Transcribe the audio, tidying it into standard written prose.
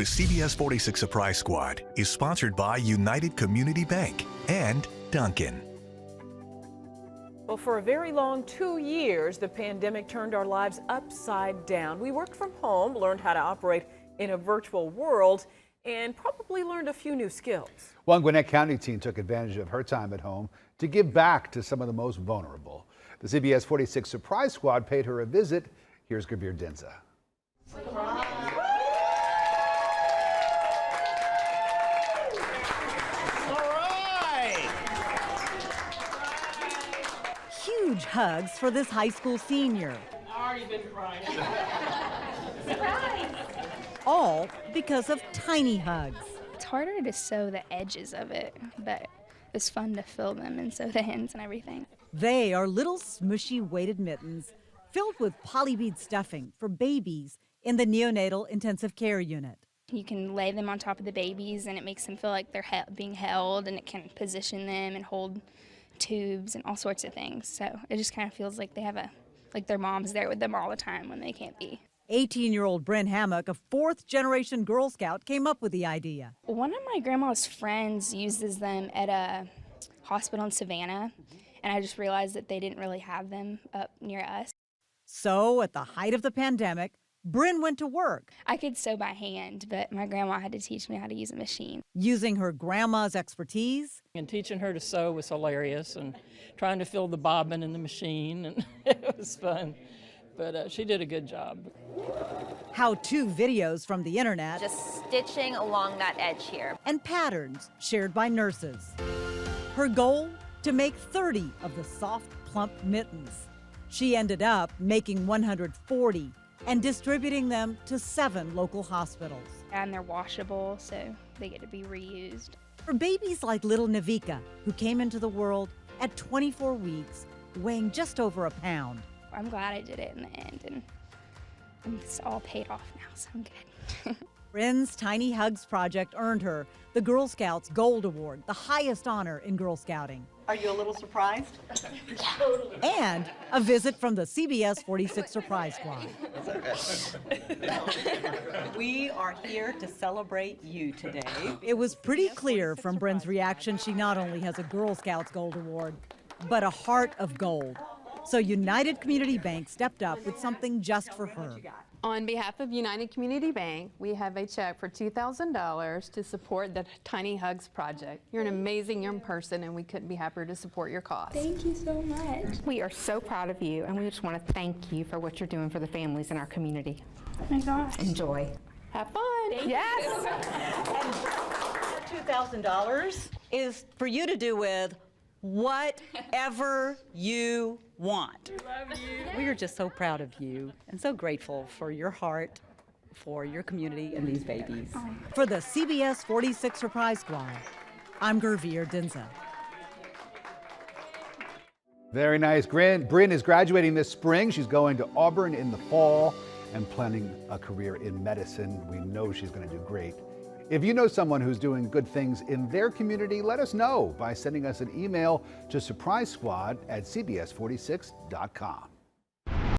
The CBS 46 Surprise Squad is sponsored by United Community Bank and Dunkin'. Well, for a very long 2 years, the pandemic turned our lives upside down. We worked from home, learned how to operate in a virtual world, and probably learned a few new skills. One Gwinnett County teen took advantage of her time at home to give back to some of the most vulnerable. The CBS 46 Surprise Squad paid her a visit. Here's Gwinnett County. Huge hugs for this high school senior. I've already been crying. Surprise! All because of tiny hugs. It's harder to sew the edges of it, but it's fun to fill them and sew the ends and everything. They are little smushy weighted mittens filled with polybead stuffing for babies in the neonatal intensive care unit. You can lay them on top of the babies and it makes them feel like they're being held, and it can position them and hold tubes and all sorts of things. So it just kind of feels like they have like their mom's there with them all the time when they can't be. 18-year-old Bryn Hammock, a fourth-generation Girl Scout, came up with the idea. One of my grandma's friends uses them at a hospital in Savannah, and I just realized that they didn't really have them up near us. So at the height of the pandemic, Bryn went to work. I could sew by hand, but my grandma had to teach me how to use a machine. Using her grandma's expertise. And teaching her to sew was hilarious, and trying to fill the bobbin in the machine, and it was fun. But she did a good job. How-to videos from the internet. Just stitching along that edge here. And patterns shared by nurses. Her goal? To make 30 of the soft, plump mittens. She ended up making 140 and distributing them to 7 local hospitals. And they're washable, so they get to be reused. For babies like little Navika, who came into the world at 24 weeks, weighing just over a pound. I'm glad I did it in the end, and it's all paid off now, so I'm good. Bryn's Tiny Hugs project earned her the Girl Scouts Gold Award, the highest honor in Girl Scouting. Are you a little surprised? And a visit from the CBS 46 Surprise Squad. We are here to celebrate you today. It was pretty clear from Bryn's reaction she not only has a Girl Scouts Gold Award, but a heart of gold. So United Community Bank stepped up with something just for her. On behalf of United Community Bank, we have a check for $2,000 to support the Tiny Hugs project. You're an amazing young person, and we couldn't be happier to support your cause. Thank you so much. We are so proud of you, and we just want to thank you for what you're doing for the families in our community. Oh my gosh. Enjoy. Have fun. Yes. And $2,000 is for you to do with whatever you want. Love you. We are just so proud of you and so grateful for your heart, for your community and these babies. For the CBS 46 Surprise Squad, I'm Gwinnett County. Very nice. Bryn is graduating this spring. She's going to Auburn in the fall and planning a career in medicine. We know she's going to do great. If you know someone who's doing good things in their community, let us know by sending us an email to surprisesquad@cbs46.com.